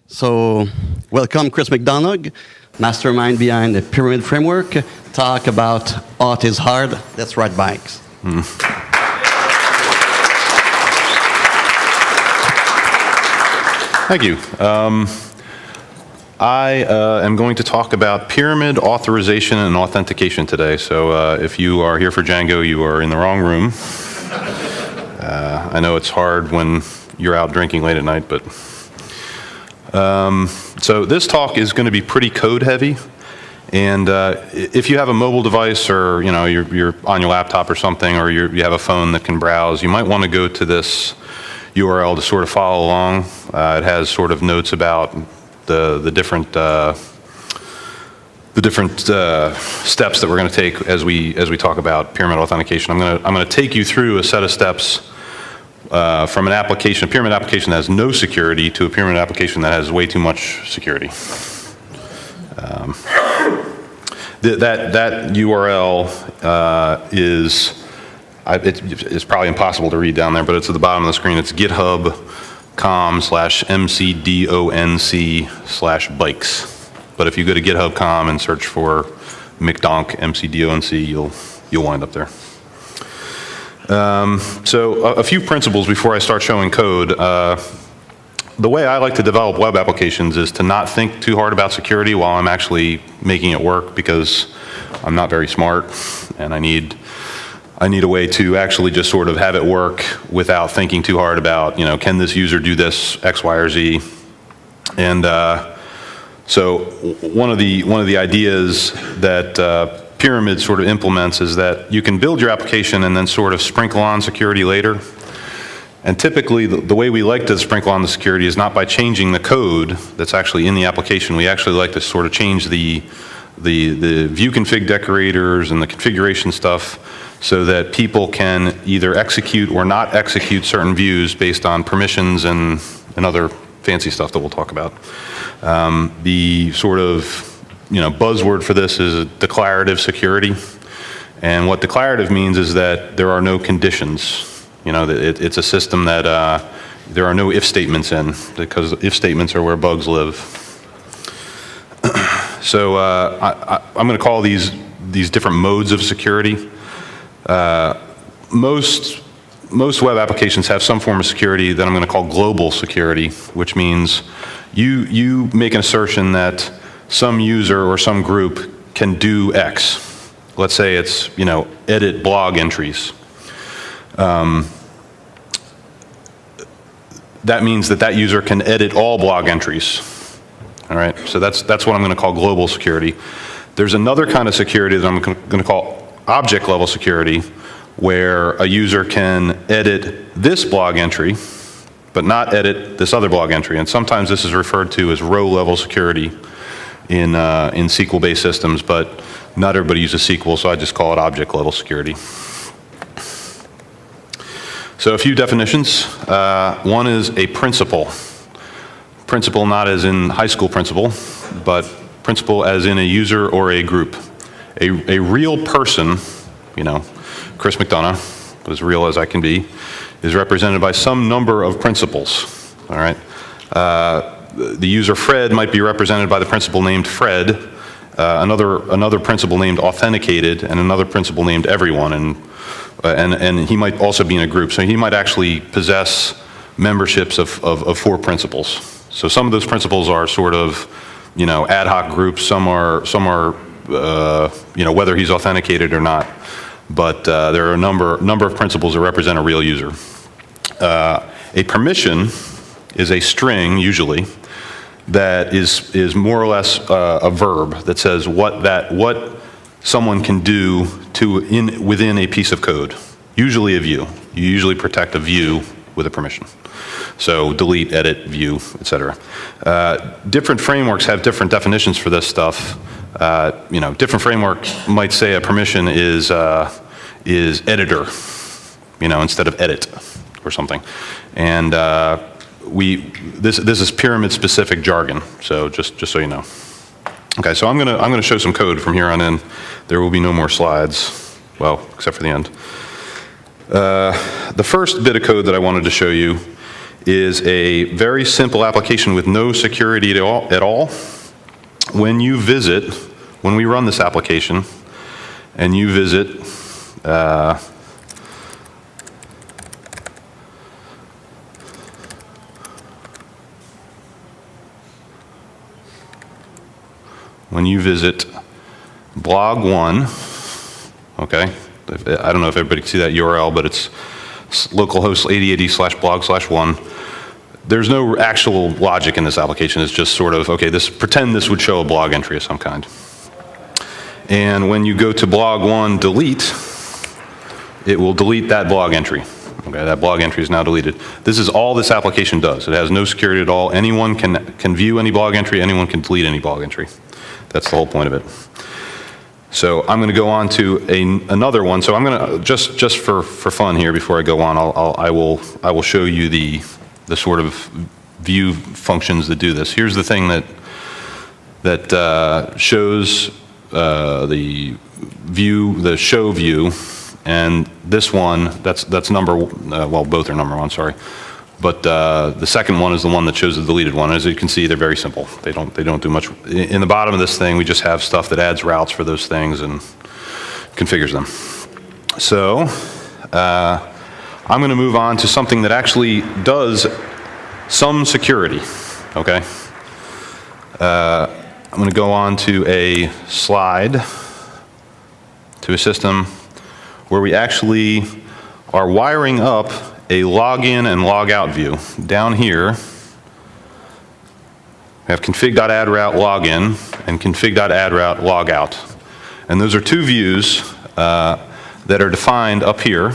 So, welcome Chris McDonough, mastermind behind the Pyramid Framework. Talk about Auth is hard. Let's ride bikes. Thank you. I am going to talk about pyramid authorization and authentication today. So if you are here for Django, you are in the wrong room. I know it's hard when you're out drinking late at night, but so this talk is going to be pretty code heavy. And if you have a mobile device, or you're on your laptop or something, or you have a phone that can browse, you might want to go to this URL to sort of follow along. It has sort of notes about the different steps that we're going to take as we talk about pyramid authentication. I'm going to take you through a set of steps from an application, a pyramid application that has no security, to a pyramid application that has way too much security. That URL it's probably impossible to read down there, but it's at the bottom of the screen. It's github.com/mcdonc/bikes. But if you go to github.com and search for McDonc MCDONC, you'll wind up there. So a few principles before I start showing code. The way I like to develop web applications is to not think too hard about security while I'm actually making it work, because I'm not very smart, and I need a way to actually just sort of have it work without thinking too hard about, can this user do this X, Y, or Z? And so one of the ideas that Pyramid sort of implements is that you can build your application and then sort of sprinkle on security later. And typically, the way we like to sprinkle on the security is not by changing the code that's actually in the application. We actually like to sort of change the view config decorators and the configuration stuff, so that people can either execute or not execute certain views based on permissions and other fancy stuff that we'll talk about. The sort of buzzword for this is declarative security. And what declarative means is that there are no conditions. It's a system that there are no if statements in, because if statements are where bugs live. So I'm going to call these different modes of security. Most web applications have some form of security that I'm going to call global security, which means you make an assertion that some user or some group can do X. Let's say it's edit blog entries. That means that user can edit all blog entries. All right, so that's what I'm going to call global security. There's another kind of security that I'm going to call object level security, where a user can edit this blog entry, but not edit this other blog entry. And sometimes this is referred to as row level security in SQL-based systems, but not everybody uses SQL, so I just call it object level security. So a few definitions. One is a principal. Principal not as in high school principal, but principal as in a user or a group. A real person, Chris McDonough, as real as I can be, is represented by some number of principals. All right. The user Fred might be represented by the principal named Fred, another principal named authenticated, and another principal named everyone, and he might also be in a group. So he might actually possess memberships of 4 principals. So some of those principals are sort of, ad hoc groups. Some are whether he's authenticated or not. But there are a number of principals that represent a real user. A permission is a string, usually, that is more or less a verb that says what someone can do within a piece of code. Usually a view. You usually protect a view with a permission. So delete, edit, view, etc. Different frameworks have different definitions for this stuff. Different framework might say a permission is editor, instead of edit or something. And this is pyramid specific jargon. So just so you know. Okay, so I'm gonna show some code from here on in. There will be no more slides. Well, except for the end. The first bit of code that I wanted to show you is a very simple application with no security at all. When we run this application, and you visit blog 1, okay, I don't know if everybody can see that URL, but it's localhost 8080/blog/1. There's no actual logic in this application. It's just sort of, okay, pretend this would show a blog entry of some kind. And when you go to blog 1 delete, it will delete that blog entry. Okay, that blog entry is now deleted. This is all this application does. It has no security at all. Anyone can view any blog entry. Anyone can delete any blog entry. That's the whole point of it. So I'm going to go on to another one. So I'm going to just for fun here before I go on, I will show you the sort of view functions that do this. Here's the thing that shows the show view, and this one that's number well, both are number 1, sorry. But the second one is the one that shows the deleted one. As you can see, they're very simple. They don't do much. In the bottom of this thing, we just have stuff that adds routes for those things and configures them. So I'm going to move on to something that actually does some security. Okay. I'm going to go on to a slide to a system where we actually are wiring up a login and logout view. Down here, we have config.addRoute login and config.addRoute logout. And those are two views that are defined up here.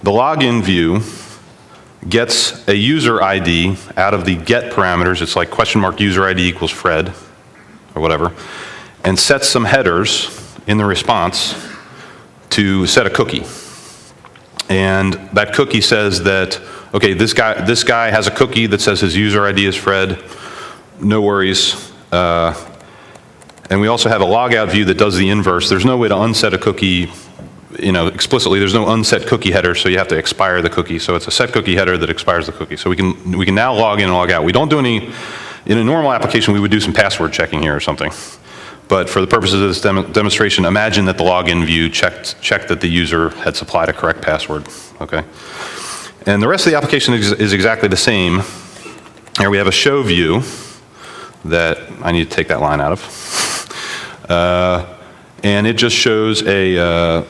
The login view gets a user ID out of the get parameters. It's like $user ID equals Fred or whatever, and sets some headers in the response to set a cookie. And that cookie says that, okay, this guy has a cookie that says his user ID is Fred, no worries. And we also have a logout view that does the inverse. There's no way to unset a cookie, explicitly. There's no unset cookie header, so you have to expire the cookie. So it's a set cookie header that expires the cookie. So we can now log in and log out. We don't do any, in a normal application, we would do some password checking here or something. But for the purposes of this demonstration, imagine that the login view checked that the user had supplied a correct password, okay? And the rest of the application is exactly the same. Here we have a show view that I need to take that line out of. And it just shows a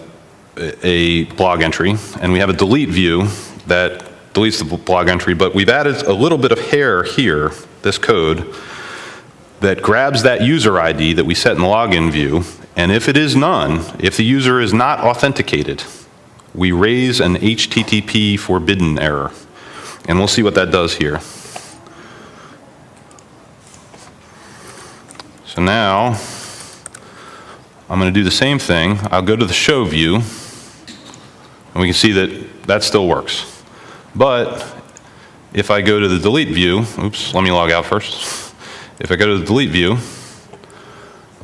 blog entry. And we have a delete view that deletes the blog entry, but we've added a little bit of hair here, this code, that grabs that user ID that we set in the login view, and if it is none, if the user is not authenticated, we raise an HTTP forbidden error. And we'll see what that does here. So now, I'm going to do the same thing. I'll go to the show view, and we can see that still works. But if I go to the delete view, oops, let me log out first. If I go to the delete view,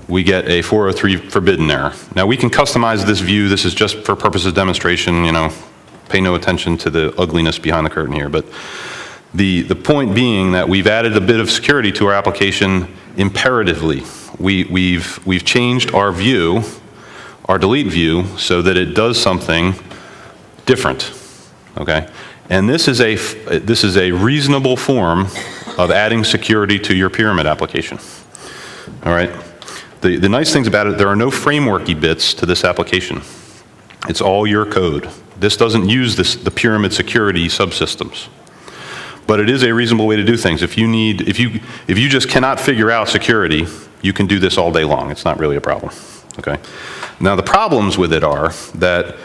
we get a 403 forbidden error. Now we can customize this view. This is just for purposes of demonstration, pay no attention to the ugliness behind the curtain here. But the point being that we've added a bit of security to our application imperatively. We've changed our view, our delete view, so that it does something different, okay? And this is a reasonable form of adding security to your pyramid application. All right. The nice things about it, there are no frameworky bits to this application. It's all your code. This doesn't use the pyramid security subsystems. But it is a reasonable way to do things. If you just cannot figure out security, you can do this all day long. It's not really a problem. Okay. Now the problems with it are that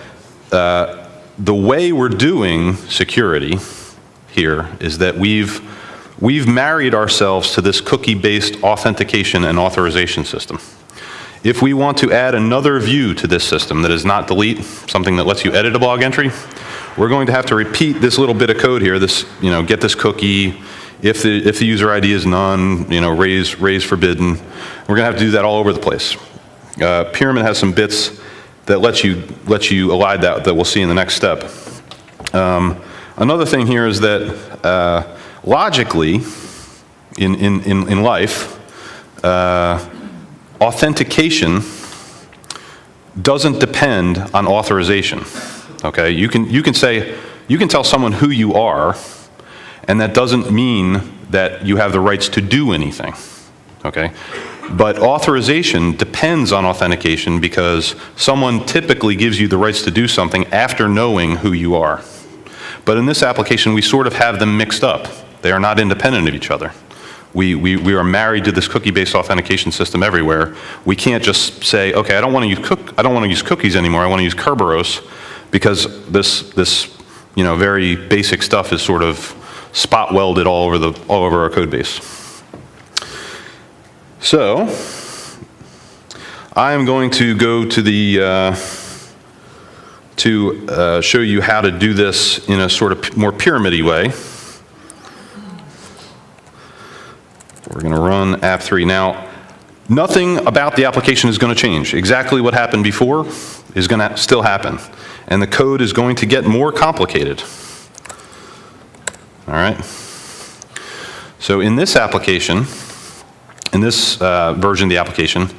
the way we're doing security here is that we've married ourselves to this cookie-based authentication and authorization system. If we want to add another view to this system that is not delete, something that lets you edit a blog entry, we're going to have to repeat this little bit of code here, get this cookie, if the user ID is none, raise forbidden. We're going to have to do that all over the place. Pyramid has some bits that let you elide that we'll see in the next step. Another thing here is that logically, in life, authentication doesn't depend on authorization. Okay, you can tell someone who you are, and that doesn't mean that you have the rights to do anything. Okay, but authorization depends on authentication because someone typically gives you the rights to do something after knowing who you are. But in this application, we sort of have them mixed up. They are not independent of each other. We are married to this cookie-based authentication system everywhere. We can't just say, okay, I don't want to use cookies anymore. I want to use Kerberos because this very basic stuff is sort of spot welded all over our code base. So I am going to go to the show you how to do this in a sort of more pyramid-y way. We're going to run app3. Now, nothing about the application is going to change. Exactly what happened before is going to still happen. And the code is going to get more complicated. All right? So in this application, in this version of the application,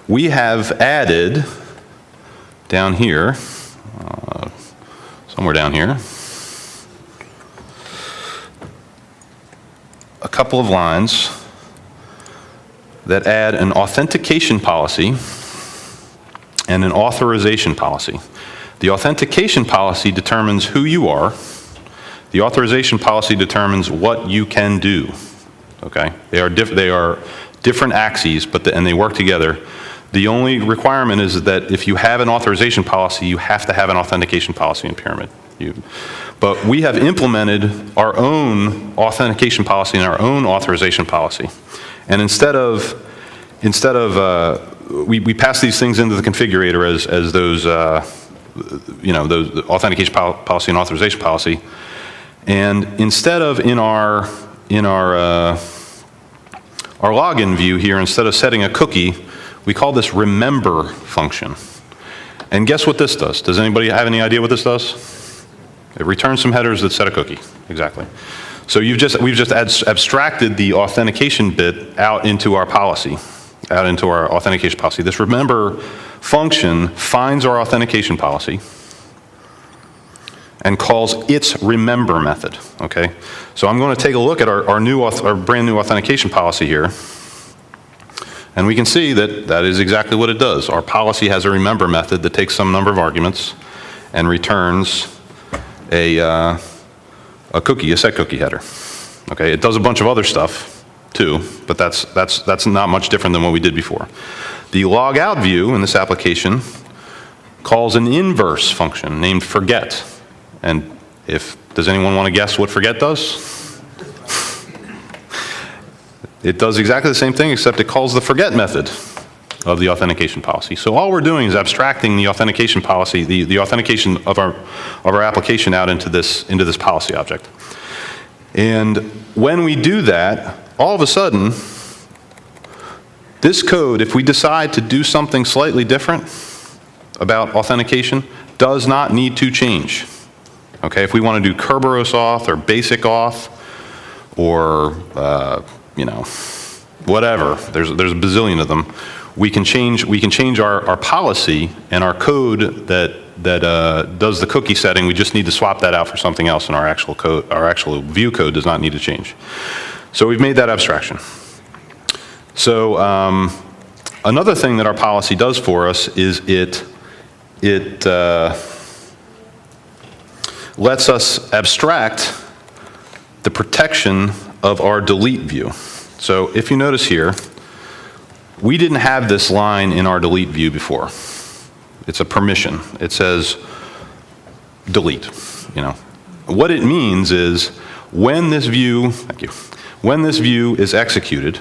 we have added down here, somewhere down here, a couple of lines that add an authentication policy and an authorization policy. The authentication policy determines who you are. The authorization policy determines what you can do. Okay, they are different axes, and they work together. The only requirement is that if you have an authorization policy, you have to have an authentication policy in Pyramid. But we have implemented our own authentication policy and our own authorization policy. And instead of we pass these things into the configurator as those those authentication policy and authorization policy. And instead of in our login view here, instead of setting a cookie, we call this remember function. And guess what this does? Does anybody have any idea what this does? It returns some headers that set a cookie. Exactly. So we've just abstracted the authentication bit out into our policy, out into our authentication policy. This remember function finds our authentication policy and calls its remember method. Okay. So I'm going to take a look at our brand new authentication policy here. And we can see that that is exactly what it does. Our policy has a remember method that takes some number of arguments and returns a cookie, a set cookie header. Okay, it does a bunch of other stuff too, but that's not much different than what we did before. The log out view in this application calls an inverse function named forget. And does anyone want to guess what forget does? It does exactly the same thing, except it calls the forget method of the authentication policy. So all we're doing is abstracting the authentication policy, the authentication of our application out into this policy object. And when we do that, all of a sudden, this code, if we decide to do something slightly different about authentication, does not need to change. Okay, if we want to do Kerberos auth or basic auth or whatever, there's a bazillion of them. We can change our policy and our code that does the cookie setting. We just need to swap that out for something else, and our actual code, our actual view code, does not need to change. So we've made that abstraction. So another thing that our policy does for us is it lets us abstract the protection of our delete view. So if you notice here, we didn't have this line in our delete view before. It's a permission. It says delete. What it means is when this view, when this view is executed,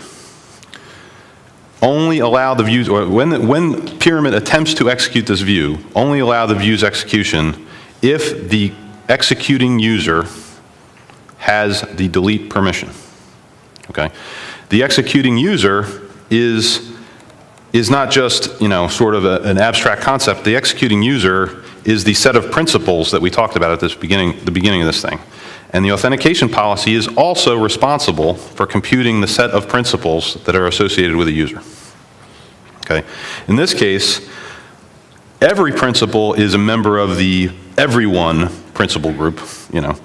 only allow the views, or when Pyramid attempts to execute this view, only allow the view's execution if the executing user has the delete permission. Okay, the executing user is not just sort of an abstract concept. The executing user is the set of principles that we talked about at the beginning of this thing. And the authentication policy is also responsible for computing the set of principles that are associated with a user. Okay? In this case, every principal is a member of the everyone principal group. You know,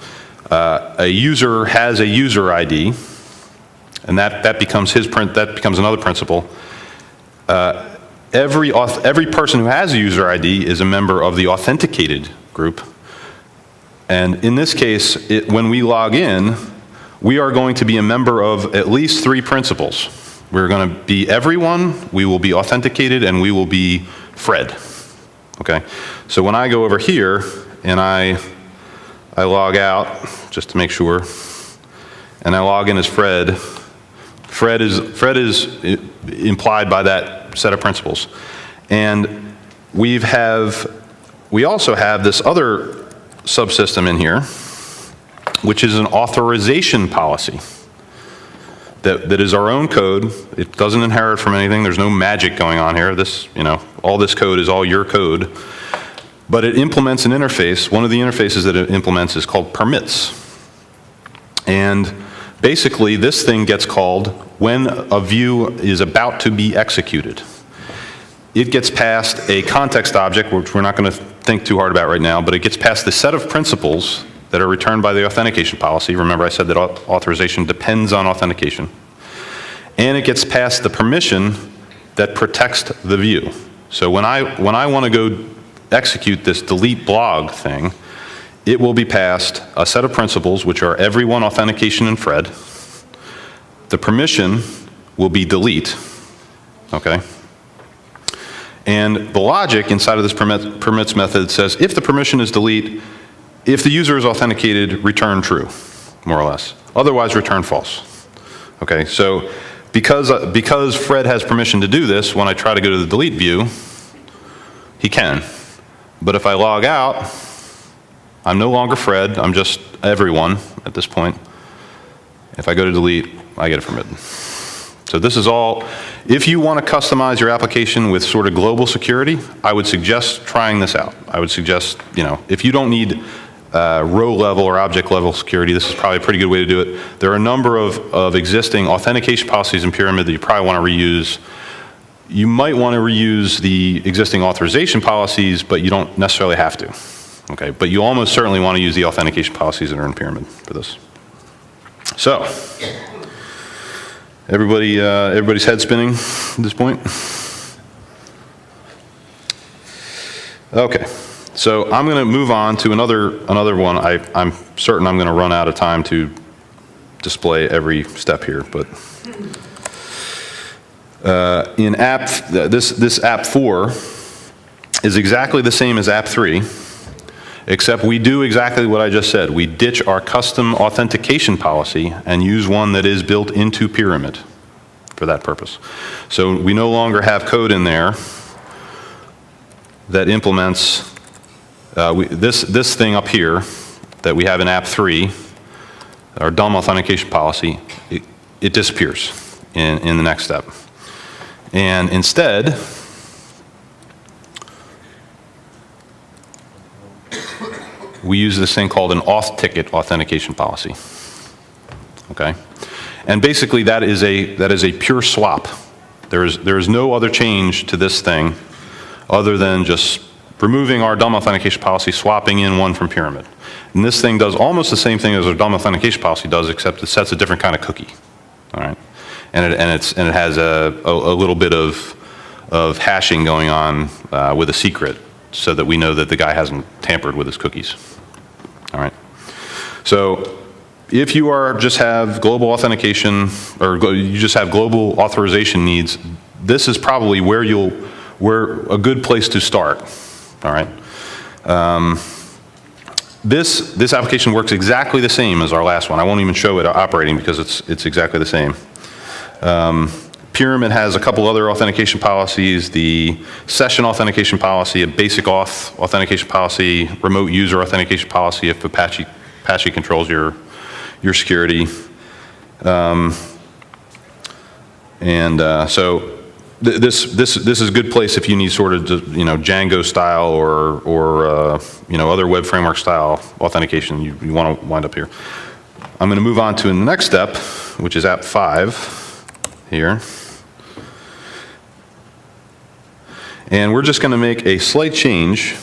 a user has a user ID, and that becomes another principal. Every person who has a user ID is a member of the authenticated group. And in this case, when we log in, we are going to be a member of at least 3 principals. We're going to be everyone, we will be authenticated, and we will be Fred. Okay? So when I go over here and I log out, just to make sure, and I log in as Fred, Fred is implied by that set of principles. And we also have this other subsystem in here, which is an authorization policy that is our own code. It doesn't inherit from anything. There's no magic going on here. This, you know, all this code is all your code. But it implements an interface. One of the interfaces that it implements is called permits. And basically, this thing gets called when a view is about to be executed. It gets past a context object, which we're not going to think too hard about right now, but it gets past the set of principles that are returned by the authentication policy. Remember, I said that authorization depends on authentication. And it gets past the permission that protects the view. So when I want to go execute this delete blog thing, it will be passed a set of principles, which are everyone, authentication, and Fred. The permission will be delete, okay? And the logic inside of this permits method says if the permission is delete, if the user is authenticated, return true, more or less. Otherwise, return false. Okay, so because Fred has permission to do this, when I try to go to the delete view, he can. But if I log out, I'm no longer Fred, I'm just everyone at this point. If I go to delete, I get it forbidden. So this is all, if you want to customize your application with sort of global security, I would suggest trying this out. I would suggest, you know, if you don't need row level or object level security, this is probably a pretty good way to do it. There are a number of existing authentication policies in Pyramid that you probably want to reuse. You might want to reuse the existing authorization policies, but you don't necessarily have to. Okay, but you almost certainly want to use the authentication policies that are in Pyramid for this. So, everybody's head spinning at this point? Okay, so I'm going to move on to another one. I'm certain I'm going to run out of time to display every step here, but in this app 4 is exactly the same as app 3, except we do exactly what I just said. We ditch our custom authentication policy and use one that is built into Pyramid for that purpose. So we no longer have code in there that implements this thing up here that we have in app 3, our dumb authentication policy. It disappears in the next step. And instead, we use this thing called an auth ticket authentication policy. Okay, and basically that is a pure swap. There is no other change to this thing other than just removing our dumb authentication policy, swapping in one from Pyramid. And this thing does almost the same thing as our dumb authentication policy does, except it sets a different kind of cookie. All right, and it has a little bit of hashing going on with a secret, so that we know that the guy hasn't tampered with his cookies. All right. So if you just have global authentication, or you just have global authorization needs, this is probably where a good place to start. All right. This application works exactly the same as our last one. I won't even show it operating because it's exactly the same. Pyramid has a couple other authentication policies, the session authentication policy, a basic auth authentication policy, remote user authentication policy if Apache controls your security. So This is a good place if you need sort of, Django style or other web framework style authentication. You want to wind up here. I'm going to move on to the next step, which is app 5 here. And we're just going to make a slight change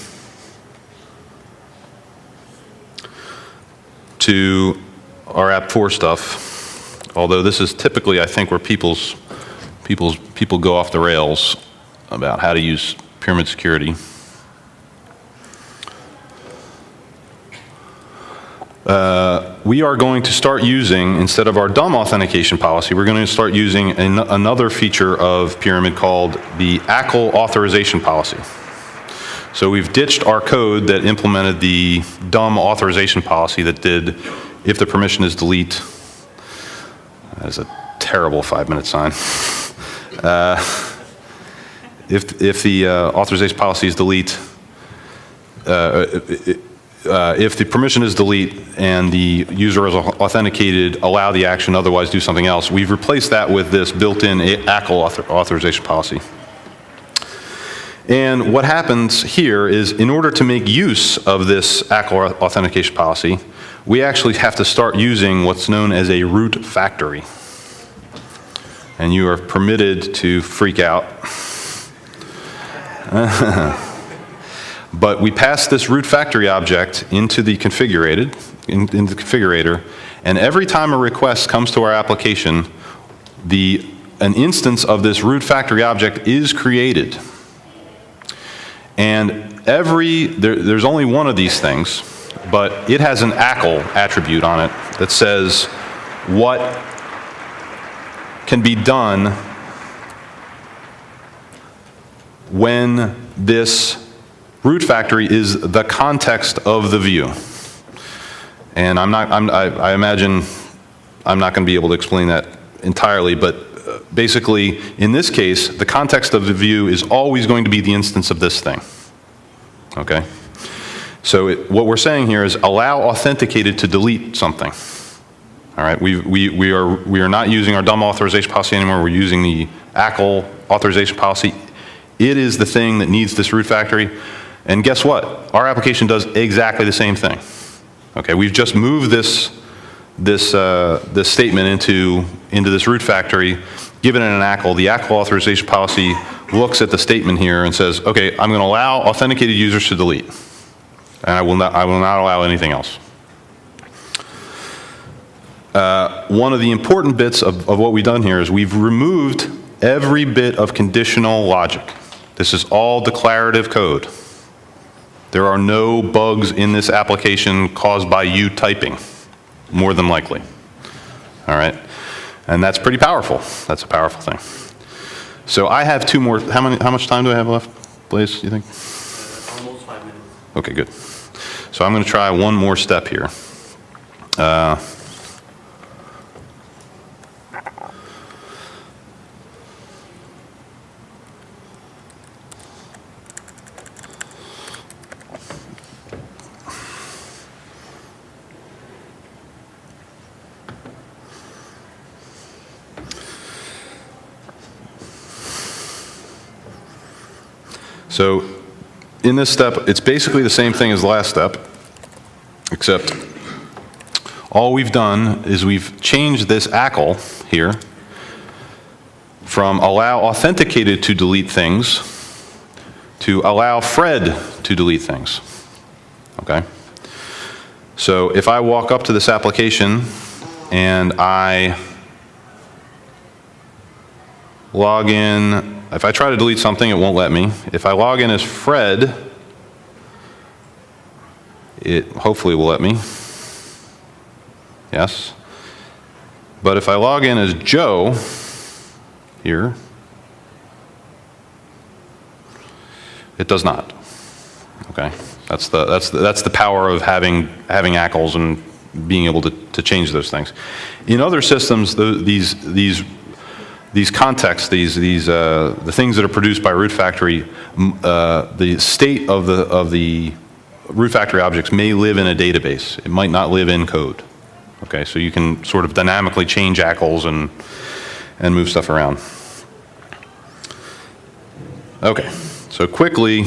to our app 4 stuff, although this is typically, I think, where people go off the rails about how to use pyramid security. We are going to start using, instead of our dumb authentication policy, we're going to start using another feature of Pyramid called the ACL authorization policy. So we've ditched our code that implemented the dumb authorization policy that did, if the permission is delete. That is a terrible 5-minute sign. If the authorization policy is delete, if the permission is delete and the user is authenticated, allow the action, otherwise do something else. We've replaced that with this built-in ACL authorization policy. And what happens here is, in order to make use of this ACL authentication policy, we actually have to start using what's known as a root factory. And you are permitted to freak out. But we pass this root factory object into the configurator, and every time a request comes to our application, an instance of this root factory object is created. And there's only one of these things, but it has an ACL attribute on it that says what can be done when this root factory is the context of the view. And I imagine I'm not going to be able to explain that entirely, but basically, in this case, the context of the view is always going to be the instance of this thing. Okay? So what we're saying here is allow authenticated to delete something. All right? We are not using our dumb authorization policy anymore. We're using the ACL authorization policy. It is the thing that needs this root factory. And guess what? Our application does exactly the same thing. Okay, we've just moved this statement into this root factory, given it an ACL. The ACL authorization policy looks at the statement here and says, okay, I'm going to allow authenticated users to delete, and I will not allow anything else. One of the important bits of what we've done here is we've removed every bit of conditional logic. This is all declarative code. There are no bugs in this application caused by you typing, more than likely. All right? And that's pretty powerful. That's a powerful thing. So I have two more. How much time do I have left, Blaze, do you think? Almost 5 minutes. Okay, good. So I'm going to try one more step here. So in this step, it's basically the same thing as the last step, except all we've done is we've changed this ACL here from allow authenticated to delete things to allow Fred to delete things. Okay? So if I walk up to this application and I log in, if I try to delete something, it won't let me. If I log in as Fred, it hopefully will let me. Yes. But if I log in as Joe here, it does not. Okay, that's the power of having ACLs and being able to change those things. In other systems, these contexts, the things that are produced by root factory, the state of the root factory objects may live in a database. It might not live in code. Okay, so you can sort of dynamically change ACLs and move stuff around. Okay, so quickly,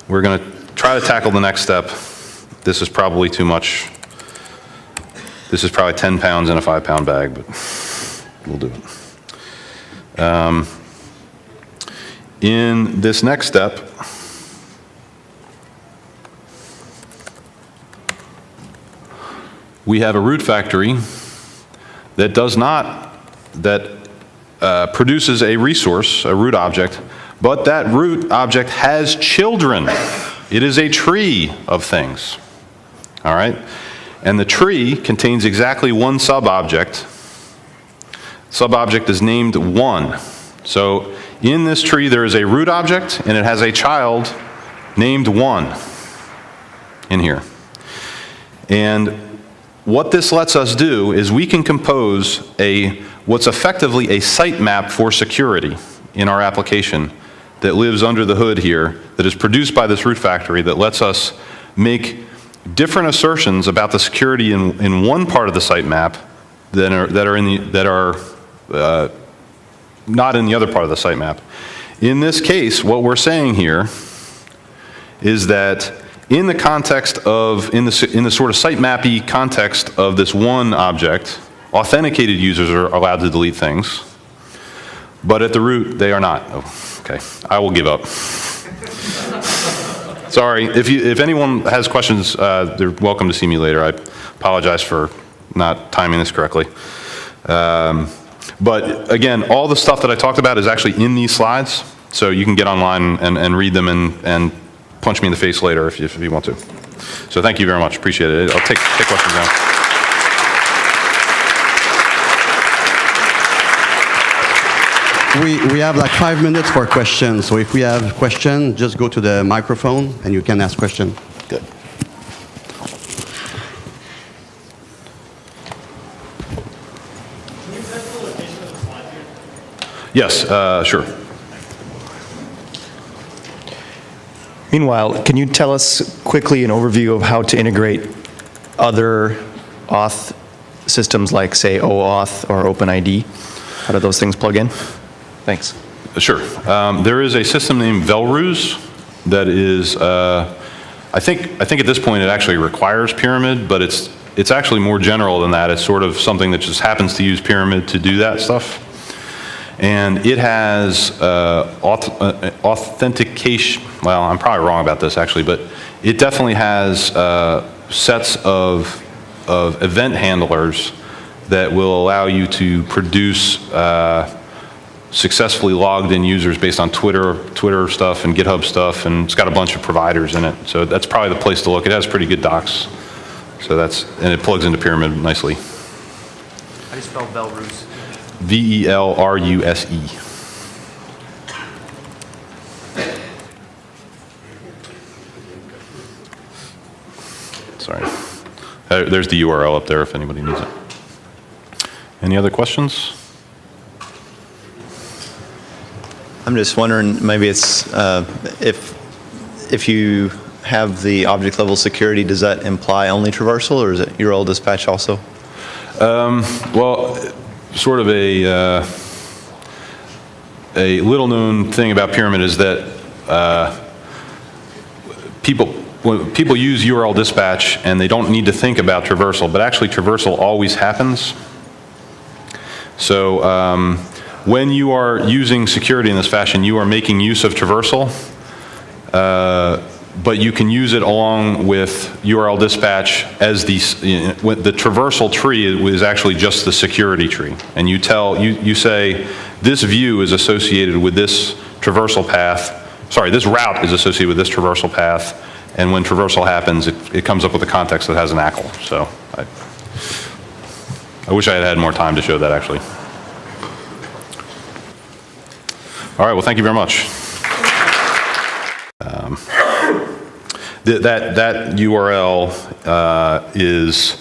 we're going to try to tackle the next step. This is probably too much. This is probably 10 pounds in a 5-pound bag, but we'll do it. In this next step, we have a root factory that does not, produces a resource, a root object, but that root object has children. It is a tree of things, all right? And the tree contains exactly one sub-object. Sub-object is named 1. So in this tree there is a root object and it has a child named 1 in here. And what this lets us do is we can compose what's effectively a sitemap for security in our application that lives under the hood here, that is produced by this root factory, that lets us make different assertions about the security in one part of the sitemap that are not in the other part of the sitemap. In this case, what we're saying here is that in the context of, in the sort of sitemappy context of this one object, authenticated users are allowed to delete things, but at the root, they are not. Oh, okay, I will give up. Sorry, if anyone has questions, they're welcome to see me later. I apologize for not timing this correctly. But again, all the stuff that I talked about is actually in these slides, so you can get online and read them and punch me in the face later if you want to. So thank you very much, appreciate it. I'll take questions now. We have like 5 minutes for questions, so if we have a question, just go to the microphone and you can ask question. Good. Can you test the location of the slide here? Yes, sure. Meanwhile, can you tell us quickly an overview of how to integrate other auth systems like, say, OAuth or OpenID? How do those things plug in? Thanks. Sure. There is a system named Velrus that is, I think at this point it actually requires Pyramid, but it's actually more general than that. It's sort of something that just happens to use Pyramid to do that stuff. And it has authentication. Well, I'm probably wrong about this actually, but it definitely has sets of event handlers that will allow you to produce successfully logged in users based on Twitter stuff and GitHub stuff, and it's got a bunch of providers in it. So that's probably the place to look. It has pretty good docs. So and it plugs into Pyramid nicely. How do you spell Velrus? V-E-L-R-U-S-E. Sorry. There's the URL up there if anybody needs it. Any other questions? I'm just wondering, maybe it's if you have the object level security, does that imply only traversal, or is it URL dispatch also? Well, sort of a little known thing about Pyramid is that when people use URL dispatch and they don't need to think about traversal, but actually traversal always happens. So when you are using security in this fashion, you are making use of traversal, but you can use it along with URL dispatch as the traversal tree is actually just the security tree. And you say, this view is associated with this traversal path, this route is associated with this traversal path, and when traversal happens, it comes up with a context that has an ACL. So I wish I had had more time to show that actually. All right, well, thank you very much. That URL it's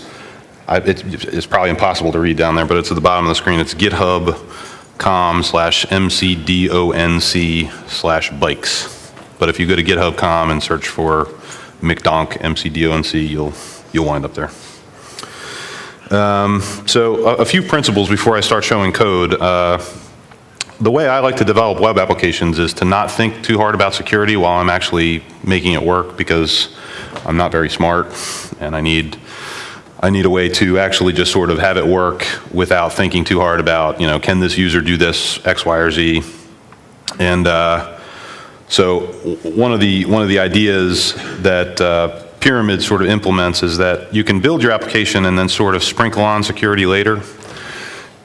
probably impossible to read down there, but it's at the bottom of the screen. It's github.com/mcdonc/bikes. But if you go to github.com and search for McDonc MCDONC, you'll wind up there. So a few principles before I start showing code. the way I like to develop web applications is to not think too hard about security while I'm actually making it work, because I'm not very smart and I need a way to actually just sort of have it work without thinking too hard about, can this user do this X, Y, or Z? And so one of the ideas that Pyramid sort of implements is that you can build your application and then sort of sprinkle on security later.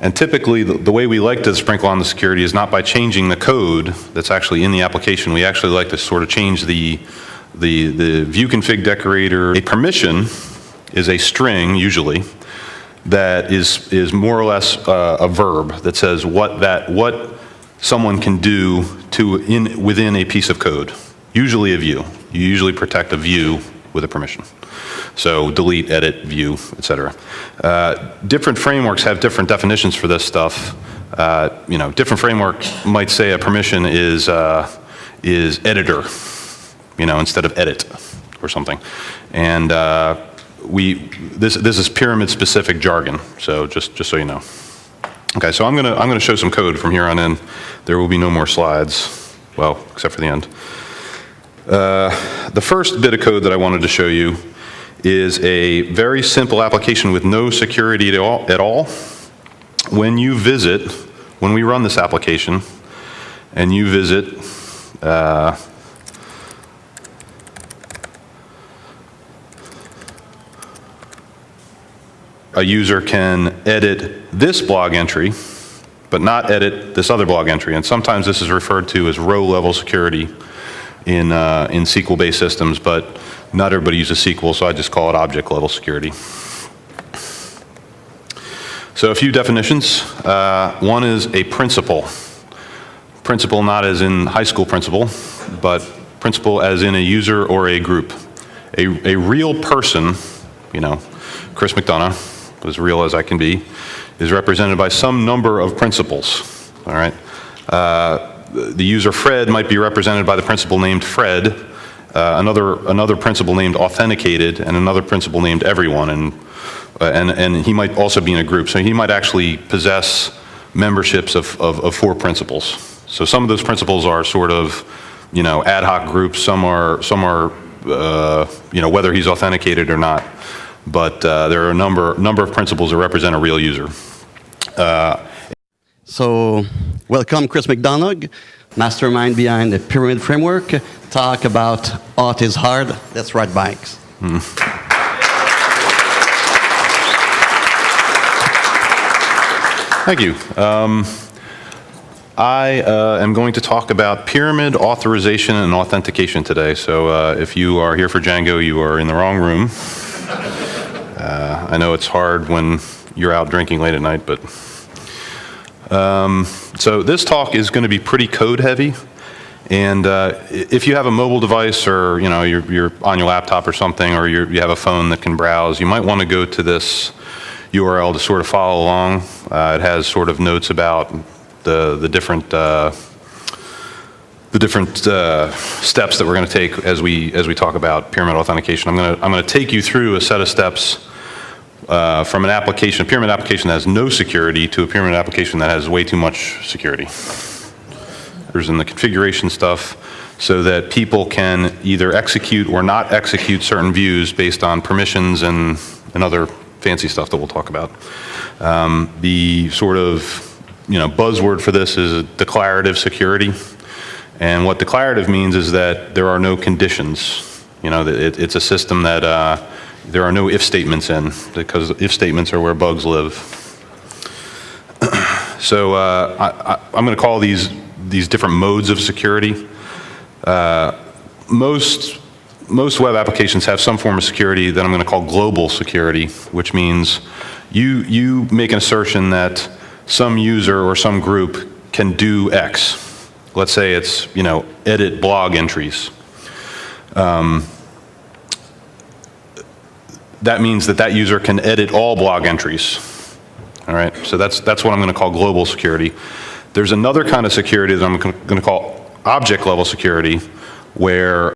And typically, the way we like to sprinkle on the security is not by changing the code that's actually in the application. We actually like to sort of change the view config decorator. A permission is a string, usually, that is more or less a verb that says what someone can do within a piece of code, usually a view. You usually protect a view with a permission. So delete, edit, view, etc. Different frameworks have different definitions for this stuff. Different framework might say a permission is editor, instead of edit or something. And this is Pyramid specific jargon. So just so you know. Okay, so I'm gonna show some code from here on in. There will be no more slides, well, except for the end. The first bit of code that I wanted to show you is a very simple application with no security at all. When we run this application, and you visit a user can edit this blog entry, but not edit this other blog entry. And sometimes this is referred to as row-level security in SQL-based systems, but not everybody uses SQL, so I just call it object-level security. So a few definitions. One is a principal. Principal not as in high school principal, but principal as in a user or a group. A real person, Chris McDonough, as real as I can be, is represented by some number of principals, all right? The user Fred might be represented by the principal named Fred, another principal named authenticated, and another principal named everyone, and he might also be in a group. So he might actually possess memberships of 4 principals. So some of those principals are sort of, ad hoc groups. Some are whether he's authenticated or not. But there are a number of principals that represent a real user. So, welcome Chris McDonough, mastermind behind the Pyramid framework. Talk about Auth is hard. Let's ride bikes. Thank you. I am going to talk about Pyramid, authorization, and authentication today. So if you are here for Django, you are in the wrong room. I know it's hard when you're out drinking late at night, but so this talk is going to be pretty code heavy, and if you have a mobile device, or you're on your laptop or something, or you have a phone that can browse, you might want to go to this URL to sort of follow along. It has sort of notes about the different steps that we're going to take as we talk about Pyramid authentication. I'm going to take you through a set of steps from a Pyramid application that has no security to a Pyramid application that has way too much security. There's in the configuration stuff so that people can either execute or not execute certain views based on permissions and other fancy stuff that we'll talk about. The sort of buzzword for this is declarative security. And what declarative means is that there are no conditions. It's a system that there are no if statements in, because if statements are where bugs live. So I'm going to call these different modes of security. Most web applications have some form of security that I'm going to call global security, which means you make an assertion that some user or some group can do X. Let's say it's, edit blog entries. That means that user can edit all blog entries. All right, so that's what I'm going to call global security. There's another kind of security that I'm going to call object level security, where